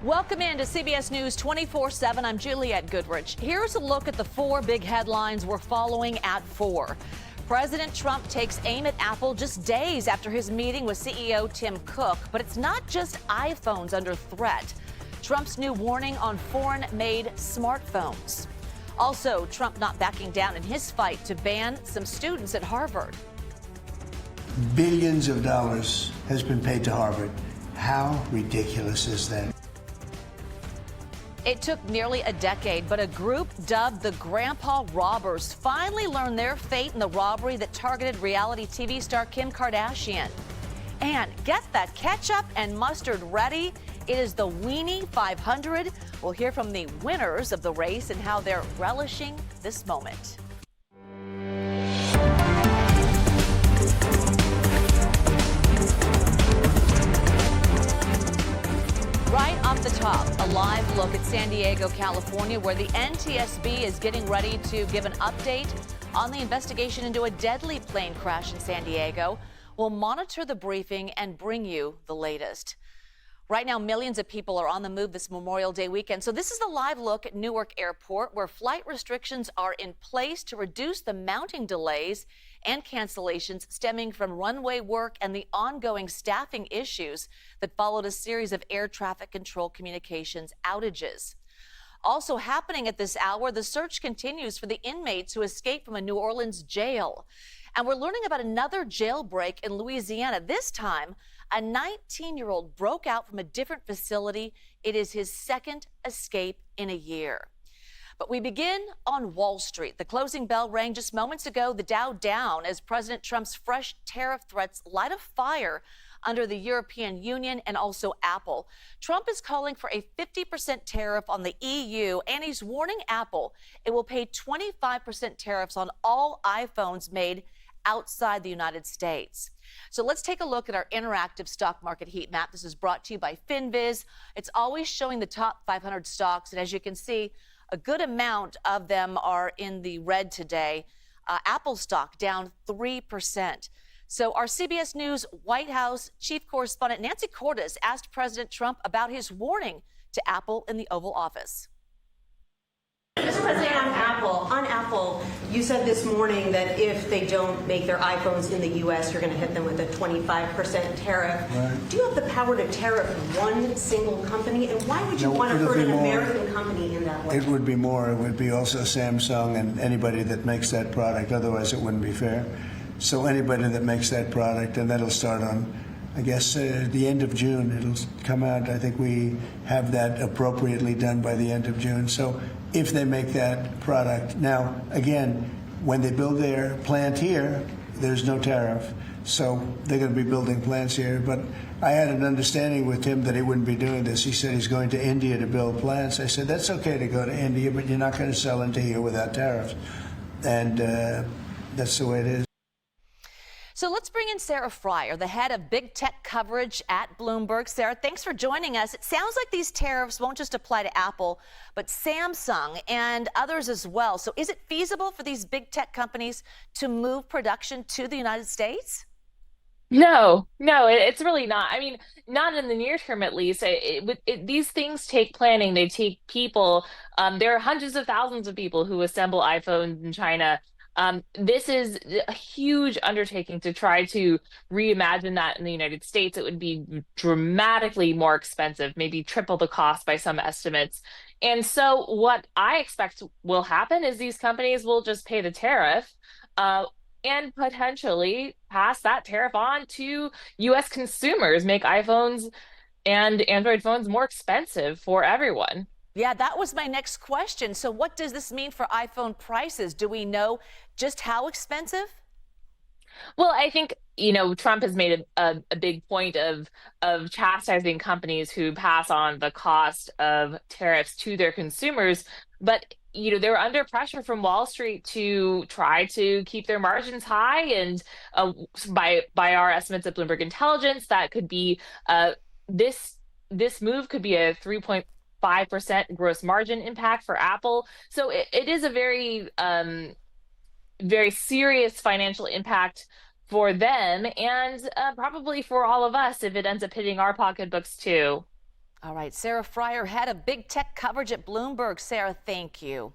Welcome in to CBS News 24/7. I'm Juliette Goodrich. Here's a look at the four big headlines we're following at 4. President Trump takes aim at Apple just days after his meeting with CEO Tim Cook. But it's not just iPhones under threat. Trump's new warning on foreign-made smartphones. Also, Trump not backing down in his fight to ban some students at Harvard. Billions of dollars has been paid to Harvard. How ridiculous is that? It took nearly a decade, but a group dubbed the Grandpa Robbers finally learned their fate in the robbery that targeted reality TV star Kim Kardashian. And get that ketchup and mustard ready. It is the Weenie 500. We'll hear from the winners of the race and how they're relishing this moment. Right off the top, a live look at San Diego, California, where the NTSB is getting ready to give an update on the investigation into a deadly plane crash in San Diego. We'll monitor the briefing and bring you the latest. Right now, millions of people are on the move this Memorial Day weekend. So this is the live look at Newark Airport, where flight restrictions are in place to reduce the mounting delays and cancellations stemming from runway work and the ongoing staffing issues that followed a series of air traffic control communications outages. Also happening at this hour, the search continues for the inmates who escaped from a New Orleans jail. And we're learning about another jailbreak in Louisiana. This time, a 19-year-old broke out from a different facility. It is his second escape in a year. But we begin on Wall Street. The closing bell rang just moments ago, the Dow down as President Trump's fresh tariff threats light a fire under the European Union and also Apple. Trump is calling for a 50% tariff on the EU, and he's warning Apple it will pay 25% tariffs on all iPhones made outside the United States. So let's take a look at our interactive stock market heat map. This is brought to you by FinViz. It's always showing the top 500 stocks, and as you can see, a good amount of them are in the red today. Apple stock down 3%. So our CBS News White House chief correspondent Nancy Cordes asked President Trump about his warning to Apple in the Oval Office. Mr. President, on Apple, you said this morning that if they don't make their iPhones in the U.S., you're going to hit them with a 25% tariff. Right. Do you have the power to tariff one single company? And why would you want to hurt an American company in that way? It would be more. It would be also Samsung and anybody that makes that product. Otherwise, it wouldn't be fair. So anybody that makes that product, and that'll start on, I guess, the end of June. It'll come out. I think we have that appropriately done by the end of June. So if they make that product. Now, again, when they build their plant here, there's no tariff. So they're going to be building plants here. But I had an understanding with Tim that he wouldn't be doing this. He said he's going to India to build plants. I said, that's okay to go to India, but you're not going to sell into here without tariffs. And that's the way it is. So let's bring in Sarah Fryer, the head of big tech coverage at Bloomberg. Sarah, thanks for joining us. It sounds like these tariffs won't just apply to Apple, but Samsung and others as well. So is it feasible for these big tech companies to move production to the United States? No, it's really not. I mean, not in the near term, at least. These things take planning. They take people. There are hundreds of thousands of people who assemble iPhones in China. This is a huge undertaking to try to reimagine that in the United States. It would be dramatically more expensive, maybe triple the cost by some estimates. And so what I expect will happen is these companies will just pay the tariff and potentially pass that tariff on to U.S. consumers, make iPhones and Android phones more expensive for everyone. Yeah, that was my next question. So what does this mean for iPhone prices? Do we know just how expensive? Well, I think, Trump has made a big point of chastising companies who pass on the cost of tariffs to their consumers. But, they're under pressure from Wall Street to try to keep their margins high. And by our estimates at Bloomberg Intelligence, that could be this move could be a 3.5% gross margin impact for Apple. So it is a very, very serious financial impact for them and probably for all of us if it ends up hitting our pocketbooks too. All right, Sarah Fryer, head of big tech coverage at Bloomberg. Sarah, thank you.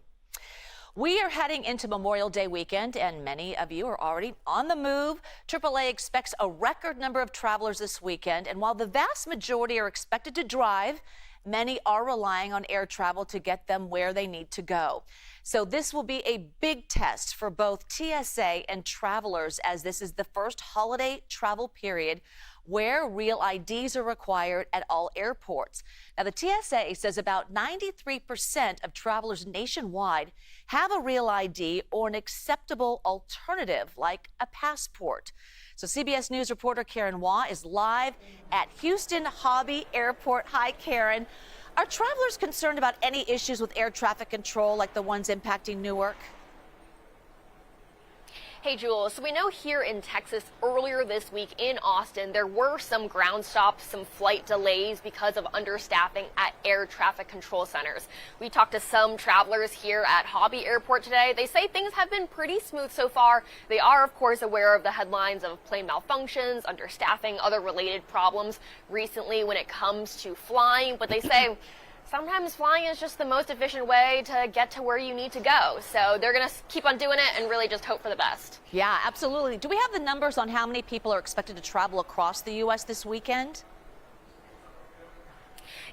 We are heading into Memorial Day weekend, and many of you are already on the move. AAA expects a record number of travelers this weekend, and while the vast majority are expected to drive, many are relying on air travel to get them where they need to go. So this will be a big test for both TSA and travelers, as this is the first holiday travel period where real IDs are required at all airports. Now, the TSA says about 93% of travelers nationwide have a real ID or an acceptable alternative like a passport. So CBS News reporter Karen Waugh is live at Houston Hobby Airport. Hi, Karen. Are travelers concerned about any issues with air traffic control like the ones impacting Newark? Hey, Jules. So we know here in Texas earlier this week in Austin, there were some ground stops, some flight delays because of understaffing at air traffic control centers. We talked to some travelers here at Hobby Airport today. They say things have been pretty smooth so far. They are, of course, aware of the headlines of plane malfunctions, understaffing, other related problems recently when it comes to flying. But they say sometimes flying is just the most efficient way to get to where you need to go. So they're going to keep on doing it and really just hope for the best. Yeah, absolutely. Do we have the numbers on how many people are expected to travel across the U.S. this weekend?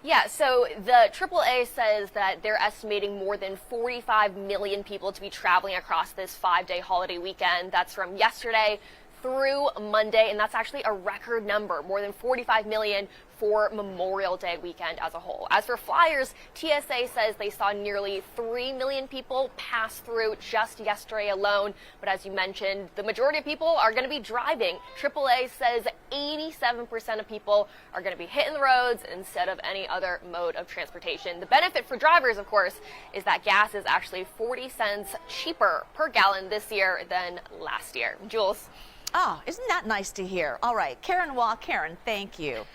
Yeah, so the AAA says that they're estimating more than 45 million people to be traveling across this 5-day holiday weekend. That's from yesterday through Monday, and that's actually a record number, more than 45 million for Memorial Day weekend as a whole. As for flyers, TSA says they saw nearly 3 million people pass through just yesterday alone. But as you mentioned, the majority of people are going to be driving. AAA says 87% of people are going to be hitting the roads instead of any other mode of transportation. The benefit for drivers, of course, is that gas is actually 40 cents cheaper per gallon this year than last year. Jules? Oh, isn't that nice to hear? All right, Karen Waugh. Karen, thank you.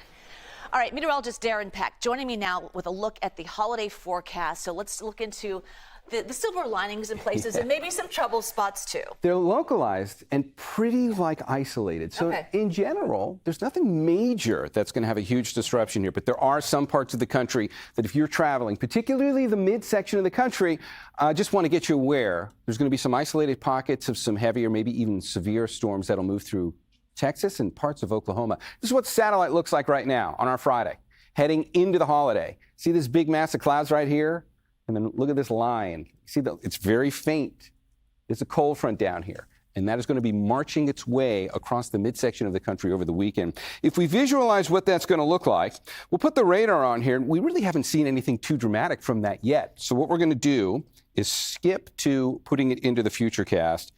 All right, meteorologist Darren Peck joining me now with a look at the holiday forecast. So let's look into the silver linings in places and maybe some trouble spots too. They're localized and pretty isolated. So in general, there's nothing major that's going to have a huge disruption here. But there are some parts of the country that if you're traveling, particularly the midsection of the country, I just want to get you aware there's going to be some isolated pockets of some heavier, maybe even severe storms that'll move through Texas and parts of Oklahoma. This is what satellite looks like right now on our Friday, heading into the holiday. See this big mass of clouds right here? And then look at this line. See, it's very faint. There's a cold front down here, and that is going to be marching its way across the midsection of the country over the weekend. If we visualize what that's going to look like, we'll put the radar on here. We really haven't seen anything too dramatic from that yet. So what we're going to do is skip to putting it into the futurecast,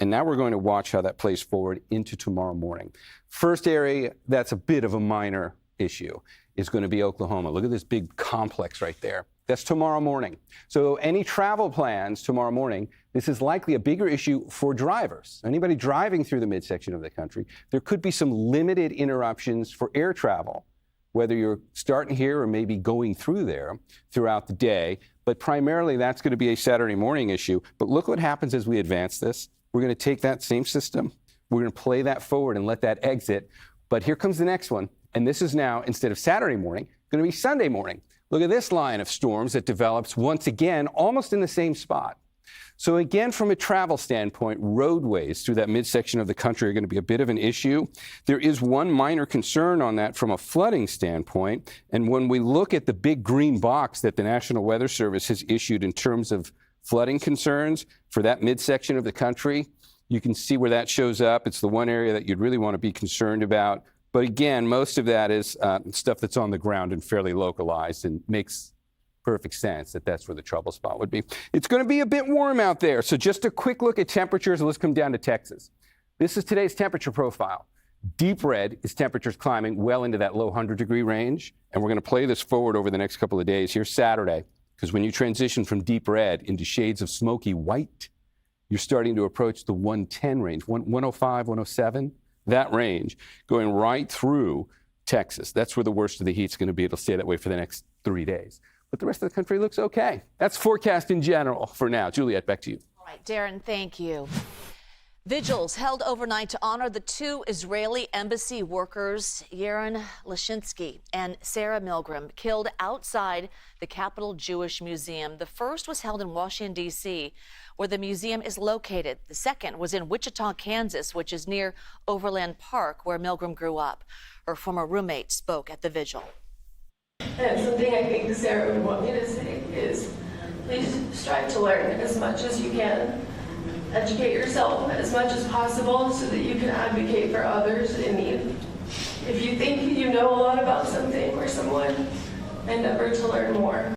and now we're going to watch how that plays forward into tomorrow morning. First area that's a bit of a minor issue is going to be Oklahoma. Look at this big complex right there. That's tomorrow morning. So any travel plans tomorrow morning, this is likely a bigger issue for drivers. Anybody driving through the midsection of the country, there could be some limited interruptions for air travel, whether you're starting here or maybe going through there throughout the day. But primarily, that's going to be a Saturday morning issue. But look what happens as we advance this. We're going to take that same system. We're going to play that forward and let that exit. But here comes the next one. And this is now, instead of Saturday morning, going to be Sunday morning. Look at this line of storms that develops once again, almost in the same spot. So again, from a travel standpoint, roadways through that midsection of the country are going to be a bit of an issue. There is one minor concern on that from a flooding standpoint. And when we look at the big green box that the National Weather Service has issued in terms of flooding concerns for that midsection of the country, you can see where that shows up. It's the one area that you'd really want to be concerned about. But again, most of that is stuff that's on the ground and fairly localized, and makes perfect sense that that's where the trouble spot would be. It's going to be a bit warm out there. So just a quick look at temperatures. Let's come down to Texas. This is today's temperature profile. Deep red is temperatures climbing well into that low 100-degree range. And we're going to play this forward over the next couple of days. Here's Saturday, because when you transition from deep red into shades of smoky white, you're starting to approach the 110 range, 105, 107. That range going right through Texas. That's where the worst of the heat's going to be. It'll stay that way for the next 3 days. But the rest of the country looks okay. That's forecast in general for now. Juliet, back to you. All right, Darren, thank you. Vigils held overnight to honor the two Israeli embassy workers, Yaron Lashinsky and Sarah Milgram, killed outside the Capitol Jewish Museum. The first was held in Washington, D.C., where the museum is located. The second was in Wichita, Kansas, which is near Overland Park, where Milgram grew up. Her former roommate spoke at the vigil. And something I think Sarah would want me to say is, please strive to learn as much as you can. Educate yourself as much as possible so that you can advocate for others in need. If you think you know a lot about something or someone, endeavor to learn more.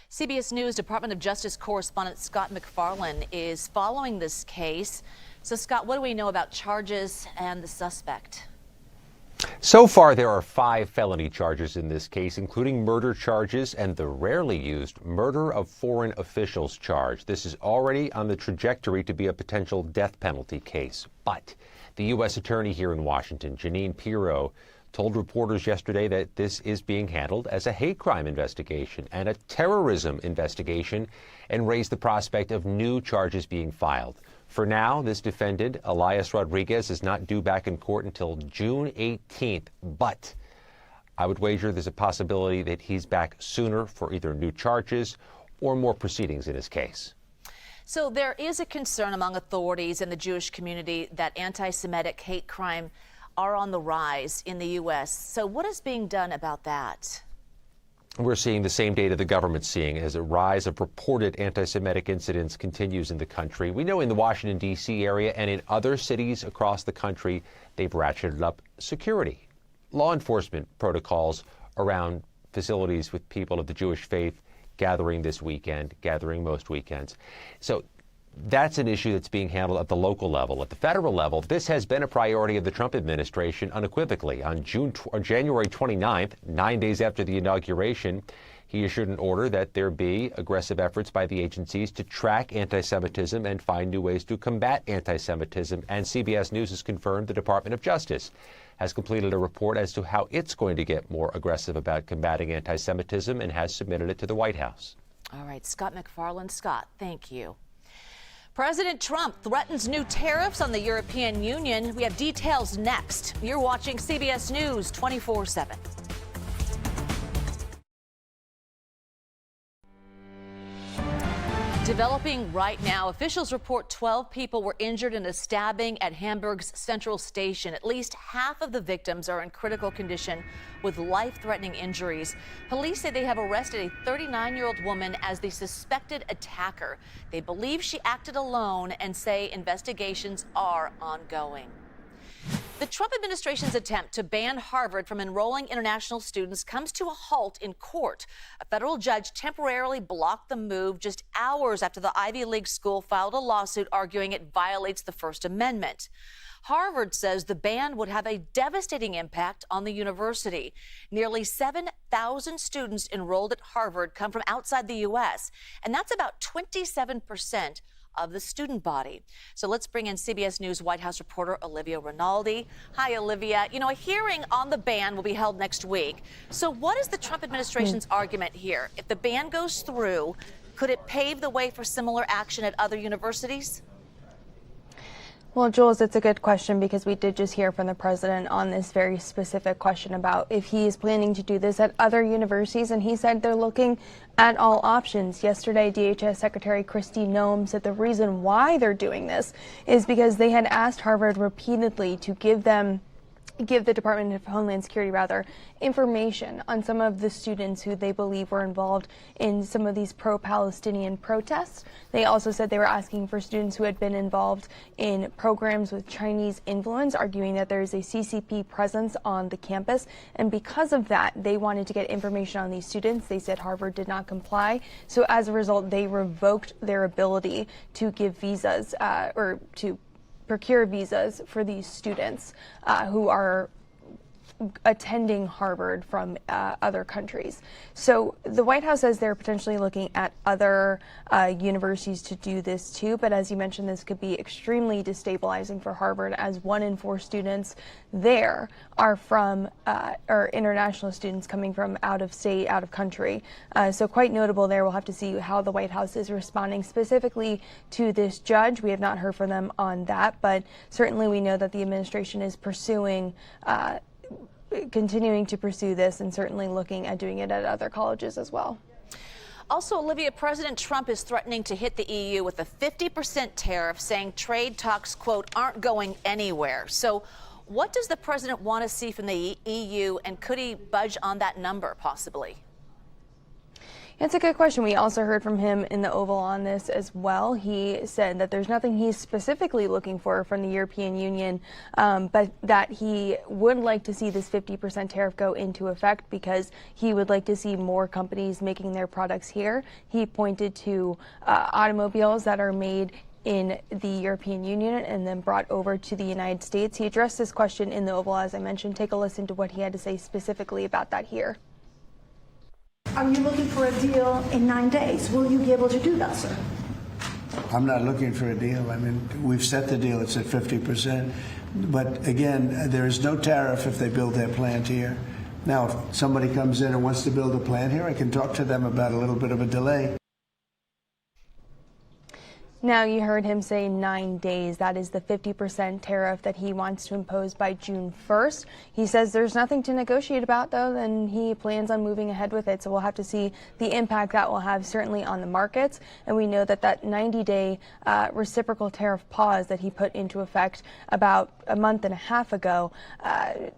CBS News Department of Justice correspondent Scott McFarlane is following this case. So, Scott, what do we know about charges and the suspect? So far, there are 5 felony charges in this case, including murder charges and the rarely used murder of foreign officials charge. This is already on the trajectory to be a potential death penalty case. But the U.S. Attorney here in Washington, Jeanine Pirro, told reporters yesterday that this is being handled as a hate crime investigation and a terrorism investigation, and raised the prospect of new charges being filed. For now, this defendant, Elias Rodriguez, is not due back in court until June 18th, but I would wager there's a possibility that he's back sooner for either new charges or more proceedings in his case. So there is a concern among authorities in the Jewish community that anti-Semitic hate crime are on the rise in the U.S. So what is being done about that? We're seeing the same data the government's seeing as a rise of reported anti-Semitic incidents continues in the country. We know in the Washington, D.C. area and in other cities across the country, they've ratcheted up security, law enforcement protocols around facilities with people of the Jewish faith gathering this weekend, gathering most weekends. So that's an issue that's being handled at the local level. At the federal level, this has been a priority of the Trump administration unequivocally. On January 29th, 9 days after the inauguration, he issued an order that there be aggressive efforts by the agencies to track anti-Semitism and find new ways to combat anti-Semitism. And CBS News has confirmed the Department of Justice has completed a report as to how it's going to get more aggressive about combating anti-Semitism and has submitted it to the White House. All right, Scott McFarlane. Scott, thank you. President Trump threatens new tariffs on the European Union. We have details next. You're watching CBS News 24/7. Developing right now, officials report 12 people were injured in a stabbing at Hamburg's Central Station. At least half of the victims are in critical condition with life-threatening injuries. Police say they have arrested a 39-year-old woman as the suspected attacker. They believe she acted alone and say investigations are ongoing. The Trump administration's attempt to ban Harvard from enrolling international students comes to a halt in court. A federal judge temporarily blocked the move just hours after the Ivy League school filed a lawsuit arguing it violates the First Amendment. Harvard says the ban would have a devastating impact on the university. Nearly 7,000 students enrolled at Harvard come from outside the U.S., and that's about 27% of the student body. So let's bring in CBS News White House reporter Olivia Rinaldi. Hi, Olivia. You know, a hearing on the ban will be held next week. So what is the Trump administration's argument here? If the ban goes through, could it pave the way for similar action at other universities? Well, Jules, it's a good question because we did just hear from the president on this very specific question about if he is planning to do this at other universities, and he said they're looking at all options. Yesterday, DHS Secretary Kristi Noem said the reason why they're doing this is because they had asked Harvard repeatedly to give the Department of Homeland Security, information on some of the students who they believe were involved in some of these pro-Palestinian protests. They also said they were asking for students who had been involved in programs with Chinese influence, arguing that there is a CCP presence on the campus. And because of that, they wanted to get information on these students. They said Harvard did not comply. So as a result, they revoked their ability to give visas or to procure visas for these students who are attending Harvard from other countries. So the White House says they're potentially looking at other universities to do this too, but as you mentioned, this could be extremely destabilizing for Harvard, as 1 in 4 students there are from or international students coming from out of state, out of country. So quite notable there. We'll have to see how the White House is responding specifically to this judge. We have not heard from them on that, but certainly we know that the administration is pursuing continuing to pursue this and certainly looking at doing it at other colleges as well. Also, Olivia, President Trump is threatening to hit the EU with a 50% tariff, saying trade talks, quote, aren't going anywhere. So what does the president want to see from the EU, and could he budge on that number possibly? It's a good question. We also heard from him in the Oval on this as well. He said that there's nothing he's specifically looking for from the European Union, but that he would like to see this 50% tariff go into effect because he would like to see more companies making their products here. He pointed to automobiles that are made in the European Union and then brought over to the United States. He addressed this question in the Oval, as I mentioned. Take a listen to what he had to say specifically about that here. Are you looking for a deal in 9 days? Will you be able to do that, sir? I'm not looking for a deal. I mean, we've set the deal. It's at 50%. But again, there is no tariff if they build their plant here. Now, if somebody comes in and wants to build a plant here, I can talk to them about a little bit of a delay. Now, you heard him say 9 days. That is the 50% tariff that he wants to impose by June 1st. He says there's nothing to negotiate about, though, and he plans on moving ahead with it. So we'll have to see the impact that will have certainly on the markets. And we know that that 90-day reciprocal tariff pause that he put into effect about a month and a half ago,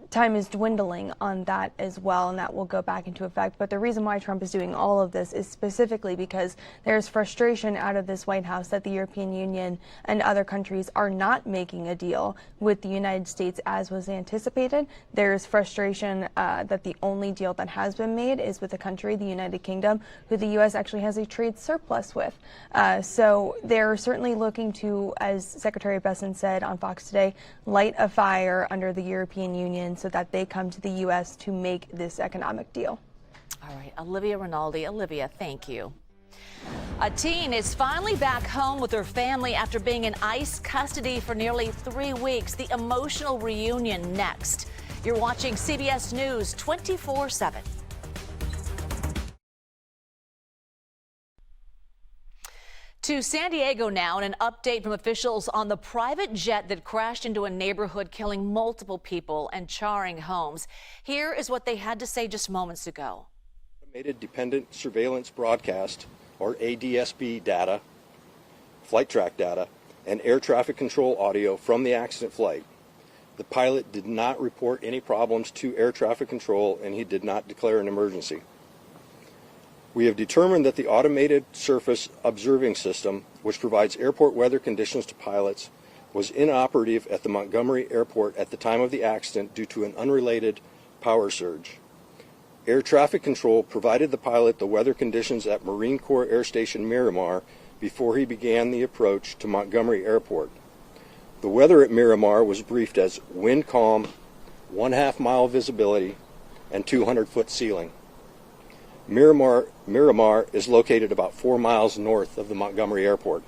time is dwindling on that as well, and that will go back into effect. But the reason why Trump is doing all of this is specifically because there's frustration out of this White House that the European Union and other countries are not making a deal with the United States as was anticipated. There's frustration that the only deal that has been made is with a country, the United Kingdom, who the U.S. actually has a trade surplus with. So they're certainly looking to, as Secretary Besson said on Fox today, light a fire under the European Union so that they come to the U.S. to make this economic deal. All right, Olivia Rinaldi. Olivia, thank you. A teen is finally back home with her family after being in ICE custody for nearly 3 weeks. The emotional reunion next. You're watching CBS News 24/7. To San Diego now, and an update from officials on the private jet that crashed into a neighborhood, killing multiple people and charring homes. Here is what they had to say just moments ago. Automated Dependent Surveillance Broadcast, or ADSB data, flight track data, and air traffic control audio from the accident flight. The pilot did not report any problems to air traffic control, and he did not declare an emergency. We have determined that the automated surface observing system, which provides airport weather conditions to pilots, was inoperative at the Montgomery Airport at the time of the accident due to an unrelated power surge. Air traffic control provided the pilot the weather conditions at Marine Corps Air Station Miramar before he began the approach to Montgomery Airport. The weather at Miramar was briefed as wind calm, 1/2 mile visibility, and 200-foot ceiling. Miramar is located about 4 miles north of the Montgomery Airport.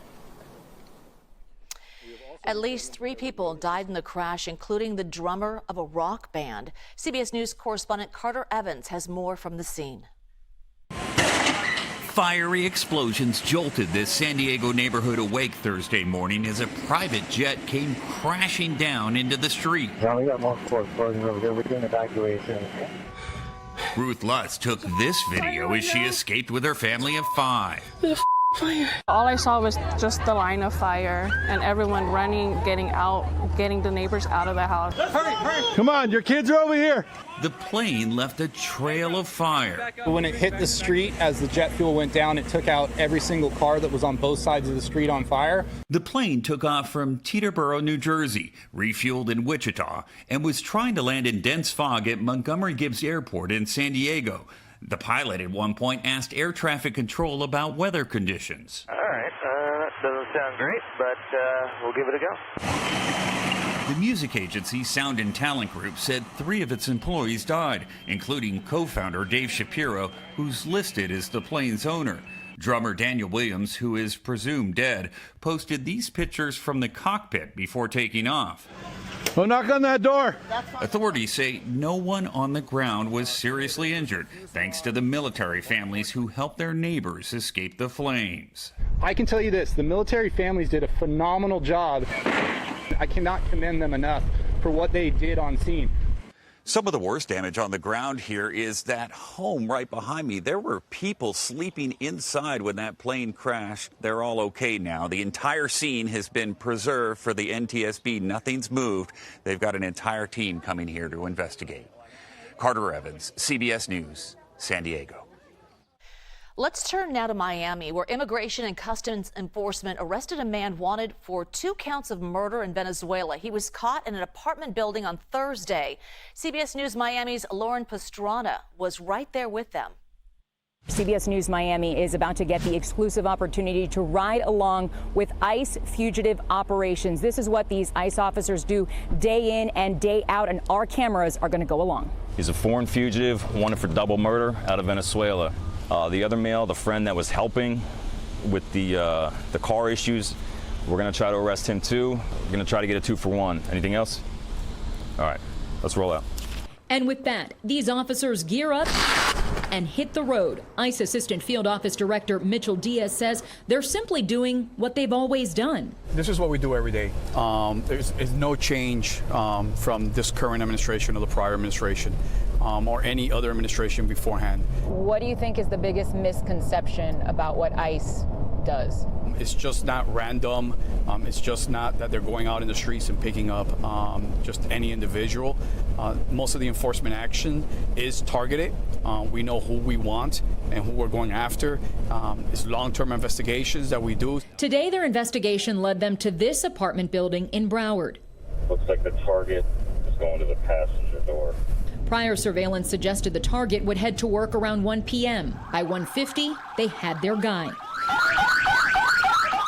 At least 3 people died in the crash, including the drummer of a rock band. CBS News correspondent Carter Evans has more from the scene. Fiery explosions jolted this San Diego neighborhood awake Thursday morning as a private jet came crashing down into the street. Yeah, we got multiple explosions over here. We're doing evacuation. Ruth Lutz took this video as she escaped with her family of 5. Fire. All I saw was just the line of fire and everyone running, getting out, getting the neighbors out of the house. Hurry, hurry. Come on, your kids are over here. The plane left a trail of fire. When it hit the street, as the jet fuel went down, it took out every single car that was on both sides of the street on fire. The plane took off from Teterboro, New Jersey, refueled in Wichita, and was trying to land in dense fog at Montgomery Gibbs Airport in San Diego. The pilot at one point asked air traffic control about weather conditions. All right, that doesn't sound great, but we'll give it a go. The music agency Sound and Talent Group said 3 of its employees died, including co-founder Dave Shapiro, who's listed as the plane's owner. Drummer Daniel Williams, who is presumed dead, posted these pictures from the cockpit before taking off. Don't knock on that door. Authorities say no one on the ground was seriously injured, thanks to the military families who helped their neighbors escape the flames. I can tell you this, the military families did a phenomenal job. I cannot commend them enough for what they did on scene. Some of the worst damage on the ground here is that home right behind me. There were people sleeping inside when that plane crashed. They're all okay now. The entire scene has been preserved for the NTSB. Nothing's moved. They've got an entire team coming here to investigate. Carter Evans, CBS News, San Diego. Let's turn now to Miami, where Immigration and Customs Enforcement arrested a man wanted for 2 counts of murder in Venezuela. He was caught in an apartment building on Thursday. CBS News Miami's Lauren Pastrana was right there with them. CBS News Miami is about to get the exclusive opportunity to ride along with ICE fugitive operations. This is what these ICE officers do day in and day out, and our cameras are going to go along. He's a foreign fugitive wanted for double murder out of Venezuela. The other male, the friend that was helping with the car issues, we're going to try to arrest him too. We're going to try to get a 2-for-1. Anything else? All right, let's roll out. And with that, these officers gear up and hit the road. ICE Assistant Field Office Director Mitchell Diaz says they're simply doing what they've always done. This is what we do every day. There's no change from this current administration or the prior administration or any other administration beforehand. What do you think is the biggest misconception about what ICE does? It's just not random. It's just not that they're going out in the streets and picking up just any individual. Most of the enforcement action is targeted. We know who we want and who we're going after. It's long-term investigations that we do. Today, their investigation led them to this apartment building in Broward. Looks like the target is going to the passenger door. Prior surveillance suggested the target would head to work around 1 p.m. By 1:50, they had their guy.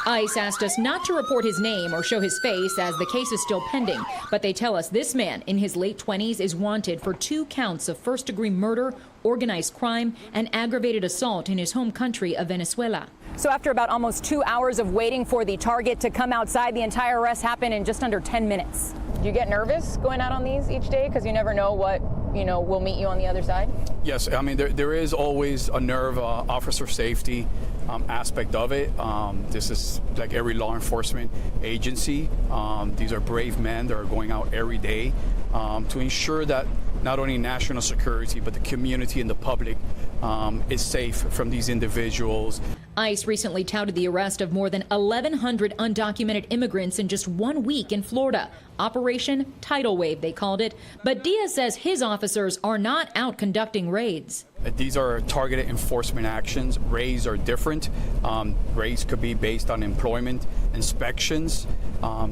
ICE asked us not to report his name or show his face as the case is still pending, but they tell us this man in his late 20s is wanted for 2 counts of first-degree murder, organized crime, and aggravated assault in his home country of Venezuela. So after about almost 2 hours of waiting for the target to come outside, the entire arrest happened in just under 10 minutes. Do you get nervous going out on these each day because you never know what, will meet you on the other side? Yes, I mean, there is always a nerve, officer safety aspect of it. This is like every law enforcement agency. These are brave men that are going out every day to ensure that not only national security, but the community and the public is safe from these individuals. ICE recently touted the arrest of more than 1,100 undocumented immigrants in just 1 week in Florida. Operation Tidal Wave, they called it. But Diaz says his officers are not out conducting raids. These are targeted enforcement actions. Raids are different. Raids could be based on employment inspections,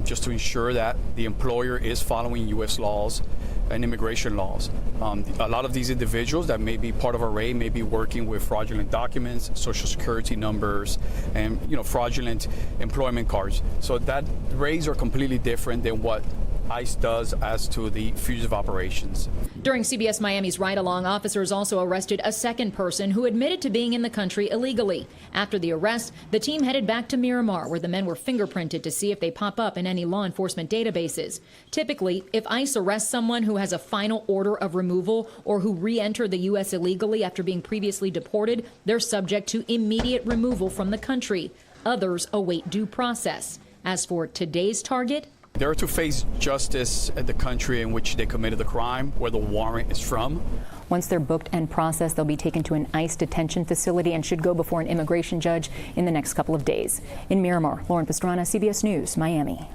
just to ensure that the employer is following U.S. laws and immigration laws. A lot of these individuals that may be part of a raid may be working with fraudulent documents, social security numbers, and fraudulent employment cards. So that raids are completely different than what ICE does as to the fugitive operations. During CBS Miami's ride-along, officers also arrested a second person who admitted to being in the country illegally. After the arrest, the team headed back to Miramar, where the men were fingerprinted to see if they pop up in any law enforcement databases. Typically, if ICE arrests someone who has a final order of removal or who re-entered the U.S. illegally after being previously deported, they're subject to immediate removal from the country. Others await due process. As for today's target, they are to face justice at the country in which they committed the crime, where the warrant is from. Once they're booked and processed, they'll be taken to an ICE detention facility and should go before an immigration judge in the next couple of days. In Miramar, Lauren Pastrana, CBS News, Miami.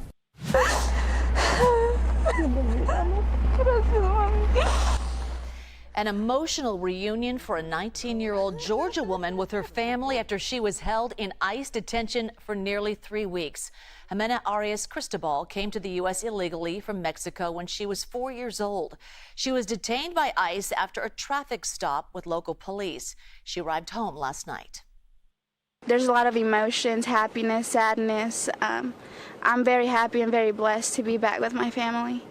An emotional reunion for a 19-year-old Georgia woman with her family after she was held in ICE detention for nearly 3 weeks. Jimena Arias Cristobal came to the U.S. illegally from Mexico when she was 4 years old. She was detained by ICE after a traffic stop with local police. She arrived home last night. There's a lot of emotions, happiness, sadness. I'm very happy and very blessed to be back with my family.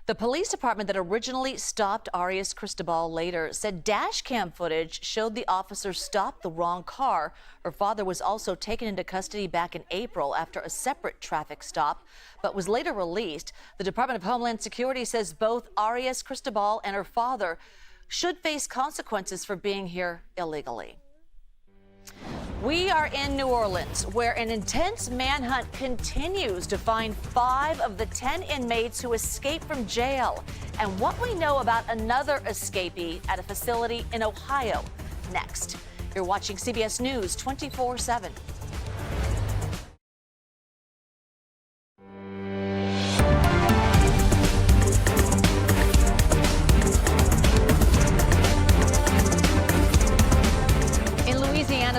The police department that originally stopped Arias Cristobal later said dash cam footage showed the officer stop the wrong car. Her father was also taken into custody back in April after a separate traffic stop, but was later released. The Department of Homeland Security says both Arias Cristobal and her father should face consequences for being here illegally. We are in New Orleans, where an intense manhunt continues to find 5 of the 10 inmates who escaped from jail, and what we know about another escapee at a facility in Ohio. Next, you're watching CBS News 24/7.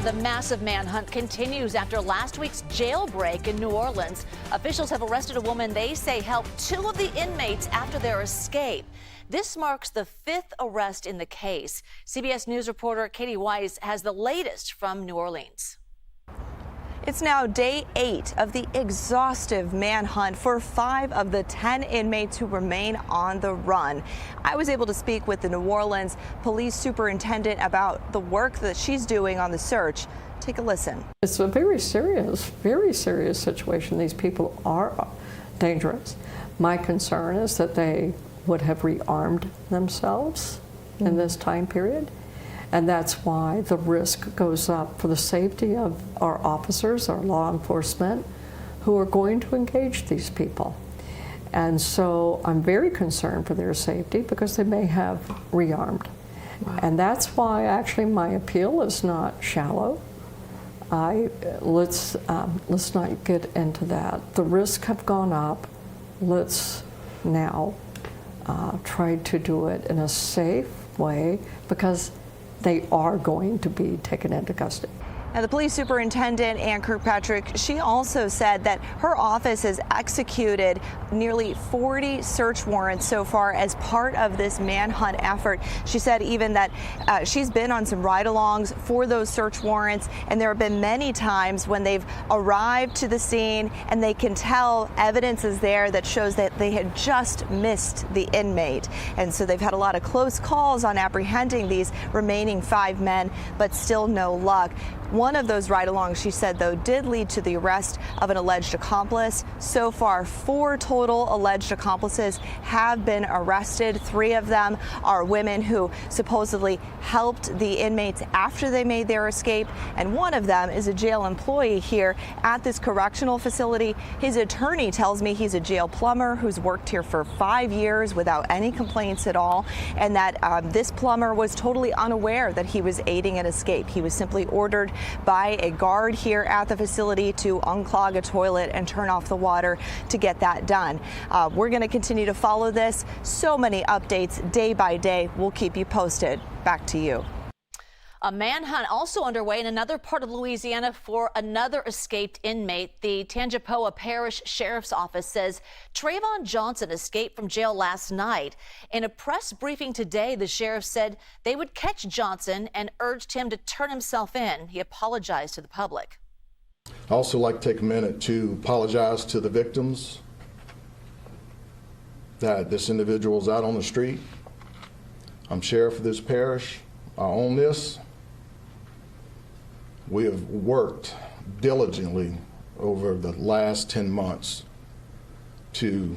The massive manhunt continues after last week's jailbreak in New Orleans. Officials have arrested a woman they say helped 2 of the inmates after their escape. This marks the 5th arrest in the case. CBS News reporter Katie Weiss has the latest from New Orleans. It's now day 8 of the exhaustive manhunt for 5 of the 10 inmates who remain on the run. I was able to speak with the New Orleans police superintendent about the work that she's doing on the search. Take a listen. It's a very serious situation. These people are dangerous. My concern is that they would have rearmed themselves in this time period. And that's why the risk goes up for the safety of our officers, our law enforcement, who are going to engage these people. And so I'm very concerned for their safety because they may have rearmed. Wow. And that's why actually my appeal is not shallow. Let's not get into that. The risks have gone up. Let's now try to do it in a safe way because they are going to be taken into custody. Now, the police superintendent, Ann Kirkpatrick, she also said that her office has executed nearly 40 search warrants so far as part of this manhunt effort. She said even that she's been on some ride-alongs for those search warrants, and there have been many times when they've arrived to the scene and they can tell evidence is there that shows that they had just missed the inmate. And so they've had a lot of close calls on apprehending these remaining 5 men, but still no luck. One of those ride-alongs, she said, though, did lead to the arrest of an alleged accomplice. So far, 4 total alleged accomplices have been arrested. 3 of them are women who supposedly helped the inmates after they made their escape, and one of them is a jail employee here at this correctional facility. His attorney tells me he's a jail plumber who's worked here for 5 years without any complaints at all, and that this plumber was totally unaware that he was aiding an escape. He was simply ordered by a guard here at the facility to unclog a toilet and turn off the water to get that done. We're going to continue to follow this. So many updates day by day. We'll keep you posted. Back to you. A manhunt also underway in another part of Louisiana for another escaped inmate. The Tangipahoa Parish Sheriff's Office says Trayvon Johnson escaped from jail last night. In a press briefing today, the sheriff said they would catch Johnson and urged him to turn himself in. He apologized to the public. I'd also like to take a minute to apologize to the victims that this individual is out on the street. I'm sheriff of this parish. I own this. We have worked diligently over the last 10 months to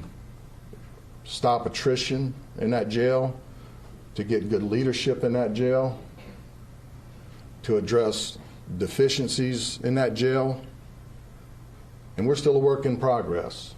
stop attrition in that jail, to get good leadership in that jail, to address deficiencies in that jail, and we're still a work in progress.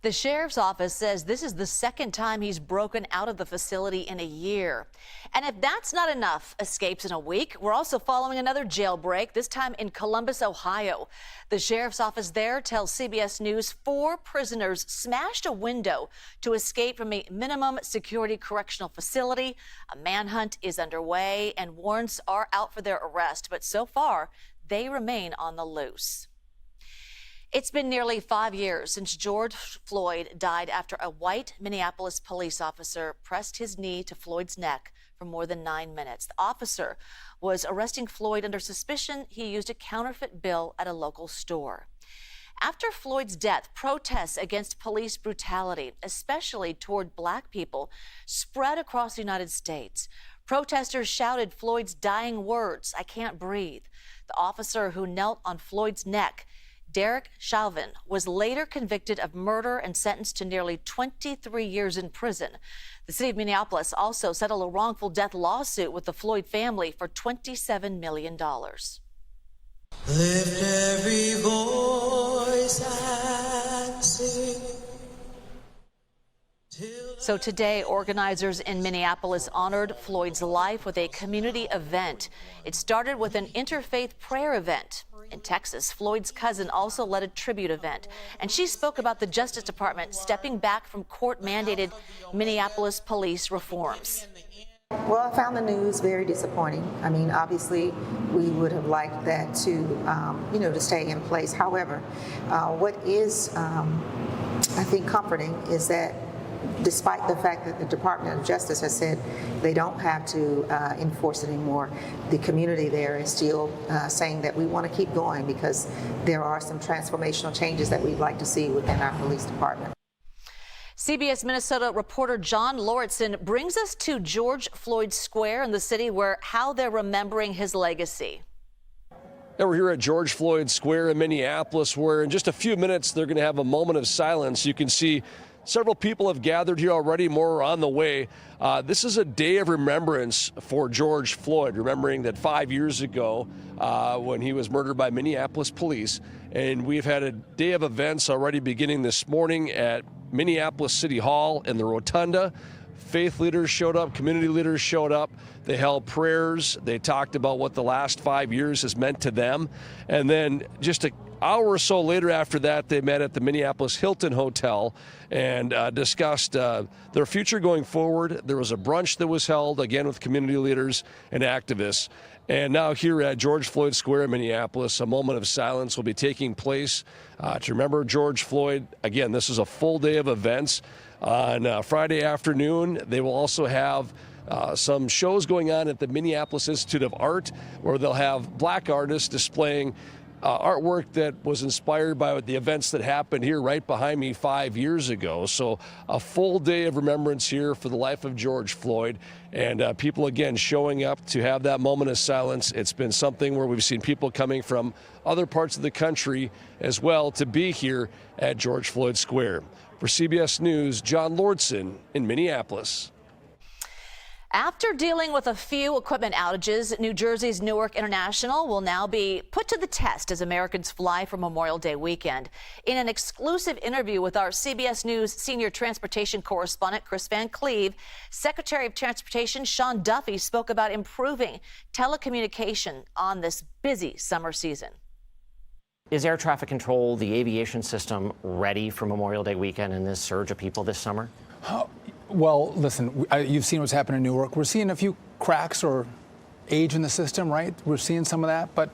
The sheriff's office says this is the second time he's broken out of the facility in a year. And if that's not enough escapes in a week, we're also following another jailbreak, this time in Columbus, Ohio. The sheriff's office there tells CBS News 4 prisoners smashed a window to escape from a minimum security correctional facility. A manhunt is underway and warrants are out for their arrest, but so far they remain on the loose. It's been nearly 5 years since George Floyd died after a white Minneapolis police officer pressed his knee to Floyd's neck for more than 9 minutes. The officer was arresting Floyd under suspicion he used a counterfeit bill at a local store. After Floyd's death, protests against police brutality, especially toward Black people, spread across the United States. Protesters shouted Floyd's dying words, "I can't breathe." The officer who knelt on Floyd's neck, Derek Chauvin, was later convicted of murder and sentenced to nearly 23 years in prison. The city of Minneapolis also settled a wrongful death lawsuit with the Floyd family for $27 million. Lift every voice and sing. So today, organizers in Minneapolis honored Floyd's life with a community event. It started with an interfaith prayer event. In Texas, Floyd's cousin also led a tribute event, and she spoke about the Justice Department stepping back from court-mandated Minneapolis police reforms. Well, I found the news very disappointing. I mean, obviously, we would have liked that to, to stay in place. However, what is, I think, comforting is that despite the fact that the Department of Justice has said they don't have to enforce it anymore, the community there is still saying that we want to keep going because there are some transformational changes that we'd like to see within our police department. CBS Minnesota reporter John Lauritsen brings us to George Floyd Square in the city where how they're remembering his legacy. Now we're here at George Floyd Square in Minneapolis, where in just a few minutes they're going to have a moment of silence. You can see several people have gathered here already, more are on the way. This is a day of remembrance for George Floyd, remembering that 5 years ago when he was murdered by Minneapolis police. And we've had a day of events already beginning this morning at Minneapolis City Hall in the Rotunda. Faith leaders showed up, community leaders showed up. They held prayers. They talked about what the last 5 years has meant to them. And then just an hour or so later after that, they met at the Minneapolis Hilton Hotel and discussed their future going forward. There was a brunch that was held, again, with community leaders and activists. And now here at George Floyd Square in Minneapolis, a moment of silence will be taking place to remember George Floyd. Again, this is a full day of events. On Friday afternoon, they will also have some shows going on at the Minneapolis Institute of Art, where they'll have Black artists displaying artwork that was inspired by the events that happened here right behind me 5 years ago. So a full day of remembrance here for the life of George Floyd, and people again showing up to have that moment of silence. It's been something where we've seen people coming from other parts of the country as well to be here at George Floyd Square. For CBS News, John Lauritsen in Minneapolis. After dealing with a few equipment outages, New Jersey's Newark International will now be put to the test as Americans fly for Memorial Day weekend. In an exclusive interview with our CBS News senior transportation correspondent Chris Van Cleve, Secretary of Transportation Sean Duffy spoke about improving telecommunication on this busy summer season. Is air traffic control, the aviation system, ready for Memorial Day weekend and this surge of people this summer? Well, listen, you've seen what's happened in Newark. We're seeing a few cracks or age in the system, right? We're seeing some of that. But,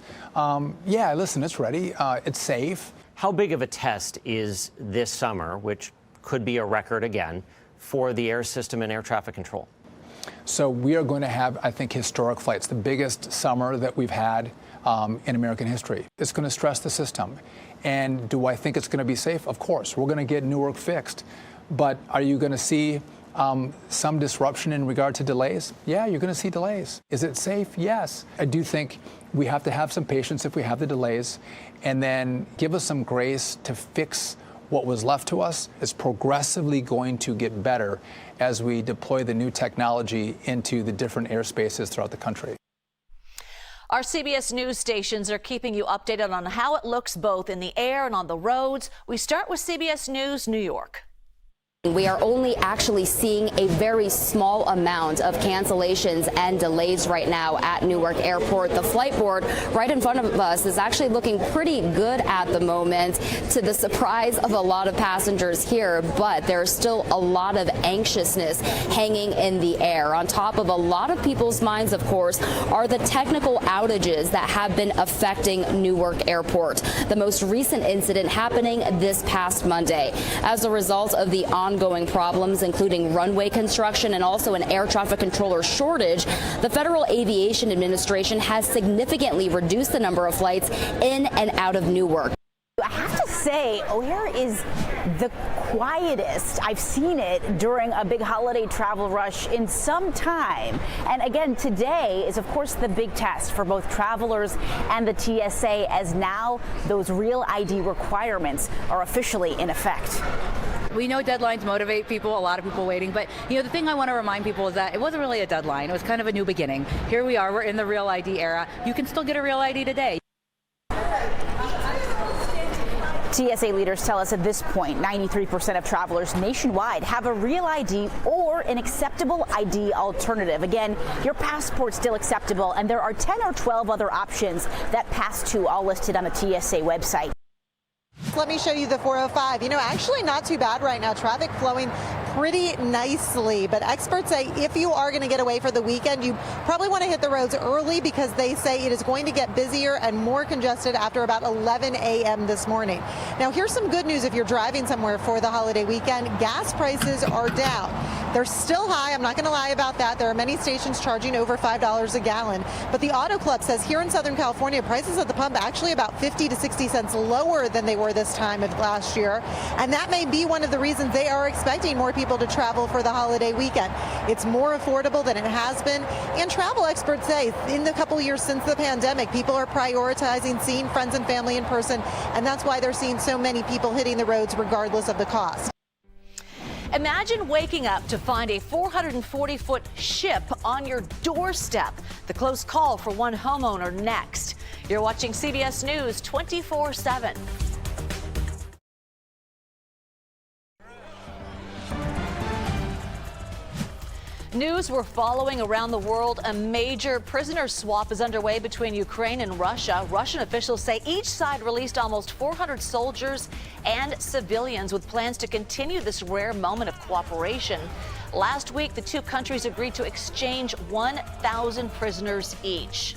yeah, listen, it's ready. It's safe. How big of a test is this summer, which could be a record again, for the air system and air traffic control? So we are going to have, I think, historic flights, the biggest summer that we've had in American history. It's going to stress the system. And do I think it's going to be safe? Of course. We're going to get Newark fixed. But are you going to see some disruption in regard to delays? Yeah, you're going to see delays. Is it safe? Yes. I do think we have to have some patience if we have the delays, and then give us some grace to fix what was left to us. It's progressively going to get better as we deploy the new technology into the different airspaces throughout the country. Our CBS News stations are keeping you updated on how it looks both in the air and on the roads. We start with CBS News New York. We are only actually seeing a very small amount of cancellations and delays right now at Newark Airport. The flight board right in front of us is actually looking pretty good at the moment, to the surprise of a lot of passengers here, but there's still a lot of anxiousness hanging in the air. On top of a lot of people's minds, of course, are the technical outages that have been affecting Newark Airport. The most recent incident happening this past Monday. As a result of the ongoing problems, including runway construction and also an air traffic controller shortage, the Federal Aviation Administration has significantly reduced the number of flights in and out of Newark. I have to say, O'Hare is the quietest I've seen it during a big holiday travel rush in some time. And again, today is, of course, the big test for both travelers and the TSA, as now those real ID requirements are officially in effect. We know deadlines motivate people, a lot of people waiting, but the thing I want to remind people is that it wasn't really a deadline. It was kind of a new beginning. Here we are, we're in the real ID era. You can still get a real ID today. TSA leaders tell us at this point, 93% of travelers nationwide have a real ID or an acceptable ID alternative. Again, your passport's still acceptable, and there are 10 or 12 other options that pass to, all listed on the TSA website. Let me show you the 405. Actually not too bad right now. Traffic flowing pretty nicely, but experts say if you are going to get away for the weekend, you probably want to hit the roads early, because they say it is going to get busier and more congested after about 11 a.m. this morning. Now, here's some good news if you're driving somewhere for the holiday weekend. Gas prices are down. They're still high. I'm not going to lie about that. There are many stations charging over $5 a gallon. But the Auto Club says here in Southern California, prices at the pump actually about 50 to 60 cents lower than they were this time of last year. And that may be one of the reasons they are expecting more people to travel for the holiday weekend. It's more affordable than it has been. And travel experts say in the couple years since the pandemic, people are prioritizing seeing friends and family in person. And that's why they're seeing so many people hitting the roads regardless of the cost. Imagine waking up to find a 440-foot ship on your doorstep. The close call for one homeowner next. You're watching CBS News 24/7. News we're following around the world. A major prisoner swap is underway between Ukraine and Russia. Russian officials say each side released almost 400 soldiers and civilians, with plans to continue this rare moment of cooperation. Last week, the two countries agreed to exchange 1,000 prisoners each.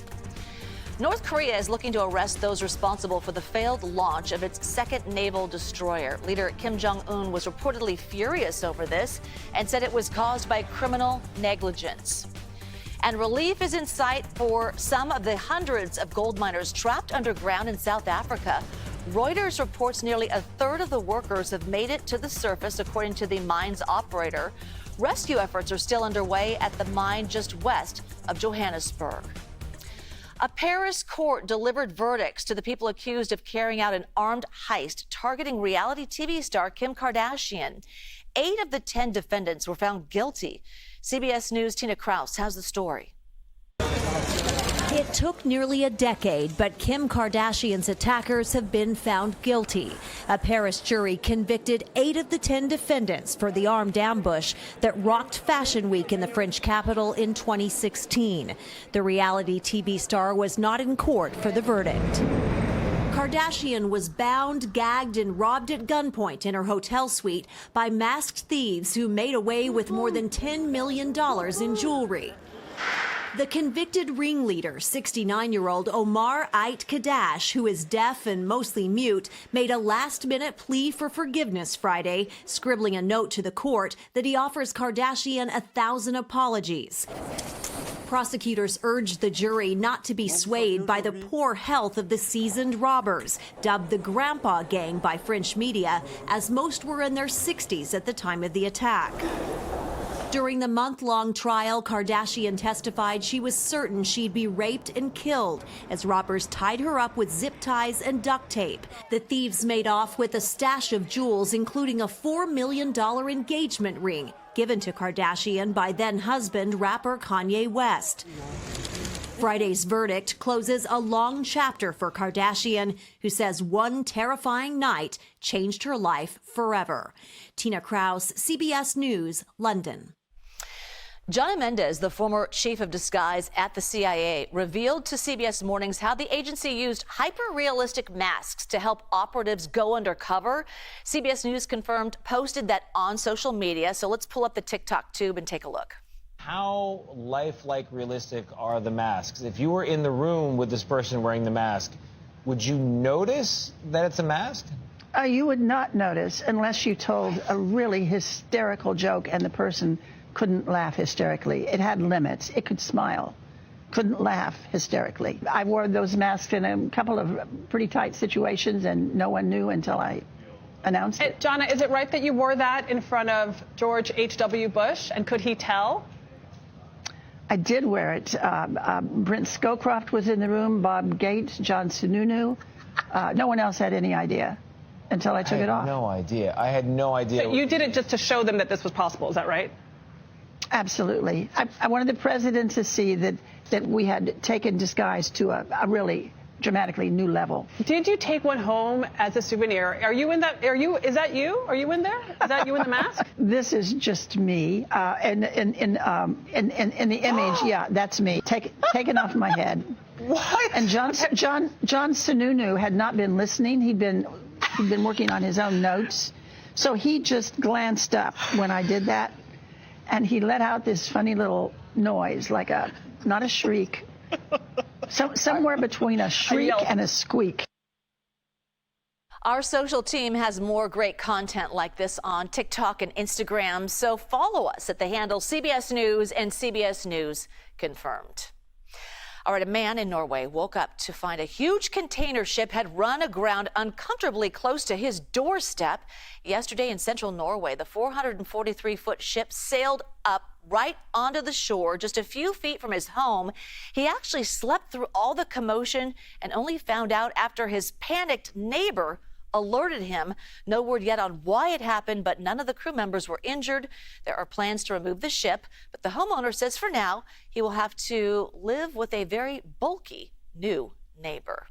North Korea is looking to arrest those responsible for the failed launch of its second naval destroyer. Leader Kim Jong-un was reportedly furious over this and said it was caused by criminal negligence. And relief is in sight for some of the hundreds of gold miners trapped underground in South Africa. Reuters reports nearly a third of the workers have made it to the surface, according to the mine's operator. Rescue efforts are still underway at the mine just west of Johannesburg. A Paris court delivered verdicts to the people accused of carrying out an armed heist targeting reality TV star Kim Kardashian. 8 of the 10 defendants were found guilty. CBS News' Tina Kraus has the story. It took nearly a decade, but Kim Kardashian's attackers have been found guilty. A Paris jury convicted 8 of the 10 defendants for the armed ambush that rocked Fashion Week in the French capital in 2016. The reality TV star was not in court for the verdict. Kardashian was bound, gagged, and robbed at gunpoint in her hotel suite by masked thieves who made away with more than $10 million in jewelry. The convicted ringleader, 69-year-old Omar Ait Kadash, who is deaf and mostly mute, made a last-minute plea for forgiveness Friday, scribbling a note to the court that he offers Kardashian 1,000 apologies. Prosecutors urged the jury not to be swayed by the poor health of the seasoned robbers, dubbed the Grandpa Gang by French media, as most were in their 60s at the time of the attack. During the month-long trial, Kardashian testified she was certain she'd be raped and killed as robbers tied her up with zip ties and duct tape. The thieves made off with a stash of jewels, including a $4 million engagement ring given to Kardashian by then-husband rapper Kanye West. Friday's verdict closes a long chapter for Kardashian, who says one terrifying night changed her life forever. Tina Kraus, CBS News, London. Johnny Mendez, the former chief of disguise at the CIA, revealed to CBS Mornings how the agency used hyper-realistic masks to help operatives go undercover. CBS News confirmed, posted that on social media. So let's pull up the TikTok tube and take a look. How lifelike realistic are the masks? If you were in the room with this person wearing the mask, would you notice that it's a mask? You would not notice unless you told a really hysterical joke and the person couldn't laugh hysterically. It had limits. It could smile, couldn't laugh hysterically. I wore those masks in a couple of pretty tight situations, and no one knew until I announced it. Jonna, is it right that you wore that in front of George H.W. Bush, and could he tell? I did wear it. Brent Scowcroft was in the room, Bob Gates, John Sununu. No one else had any idea until I took it off. No idea. I had no idea. But you did it just to show them that this was possible. Is that right? Absolutely. I wanted the president to see that we had taken disguise to a really dramatically new level. Did you take one home as a souvenir? Are you in that? Is that you? Are you in there? Is that you in the mask? This is just me. In the image, yeah, that's me. Taken off my head. What? And John Sununu had not been listening. He'd been working on his own notes. So he just glanced up when I did that, and he let out this funny little noise, like not a shriek, somewhere between a shriek and a squeak. Our social team has more great content like this on TikTok and Instagram, so follow us at the handle CBS News and CBS News Confirmed. All right, a man in Norway woke up to find a huge container ship had run aground uncomfortably close to his doorstep. Yesterday in central Norway, the 443-foot ship sailed up right onto the shore just a few feet from his home. He actually slept through all the commotion and only found out after his panicked neighbor alerted him. No word yet on why it happened, but none of the crew members were injured. There are plans to remove the ship, but the homeowner says for now he will have to live with a very bulky new neighbor.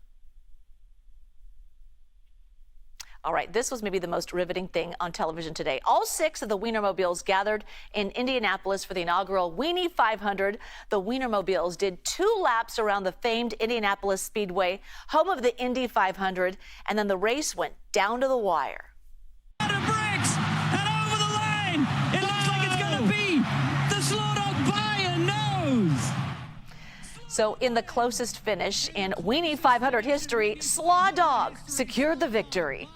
All right, this was maybe the most riveting thing on television today. All 6 of the Wienermobiles gathered in Indianapolis for the inaugural Weenie 500. The Wienermobiles did 2 laps around the famed Indianapolis Speedway, home of the Indy 500, and then the race went down to the wire. So in the closest finish in Weenie 500 history, Slaw Dog secured the victory.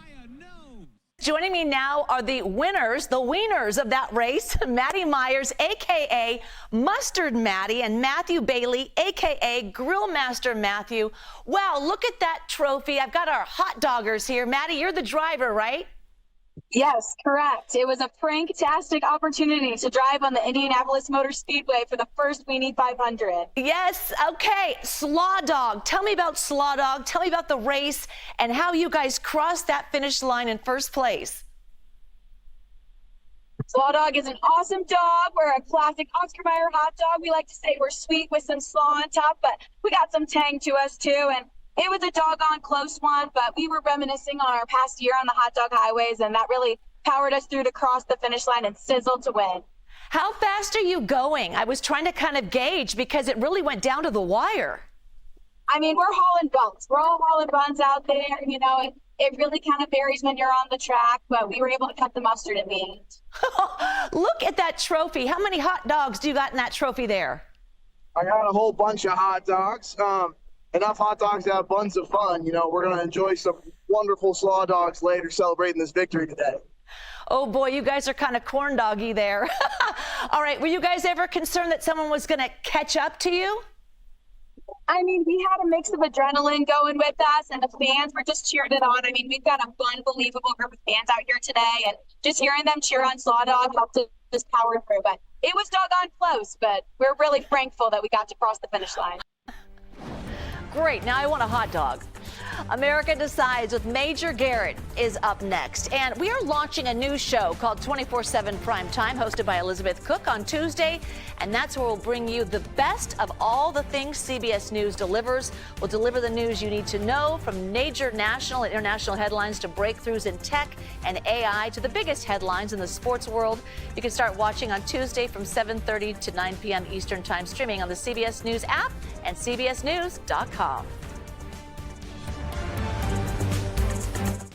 Joining me now are the winners of that race, Maddie Myers, a.k.a. Mustard Maddie, and Matthew Bailey, a.k.a. Grill Master Matthew. Wow, look at that trophy. I've got our hot doggers here. Maddie, you're the driver, right? Yes, correct. It was a fantastic opportunity to drive on the Indianapolis Motor Speedway for the first Weenie 500. Yes, okay. Slaw Dog. Tell me about Slaw Dog. Tell me about the race and how you guys crossed that finish line in first place. Slaw Dog is an awesome dog. We're a classic Oscar Mayer hot dog. We like to say we're sweet with some slaw on top, but we got some tang to us too. And it was a doggone close one, but we were reminiscing on our past year on the hot dog highways, and that really powered us through to cross the finish line and sizzle to win. How fast are you going? I was trying to kind of gauge because it really went down to the wire. I mean, we're hauling buns. We're all hauling buns out there. You know, it really kind of varies when you're on the track, but we were able to cut the mustard in the end. Look at that trophy. How many hot dogs do you got in that trophy there? I got a whole bunch of hot dogs. Enough hot dogs to have buns of fun. You know, we're going to enjoy some wonderful slaw dogs later celebrating this victory today. Oh, boy, you guys are kind of corn doggy there. All right, were you guys ever concerned that someone was going to catch up to you? I mean, we had a mix of adrenaline going with us, and the fans were just cheering it on. I mean, we've got an unbelievable group of fans out here today, and just hearing them cheer on Slaw Dog helped us just power through. But it was doggone close, but we're really thankful that we got to cross the finish line. Great, now I want a hot dog. America Decides with Major Garrett is up next. And we are launching a new show called 24/7 Primetime, hosted by Elizabeth Cook on Tuesday. And that's where we'll bring you the best of all the things CBS News delivers. We'll deliver the news you need to know, from major national and international headlines to breakthroughs in tech and AI to the biggest headlines in the sports world. You can start watching on Tuesday from 7:30 to 9 p.m. Eastern Time, streaming on the CBS News app and CBSNews.com.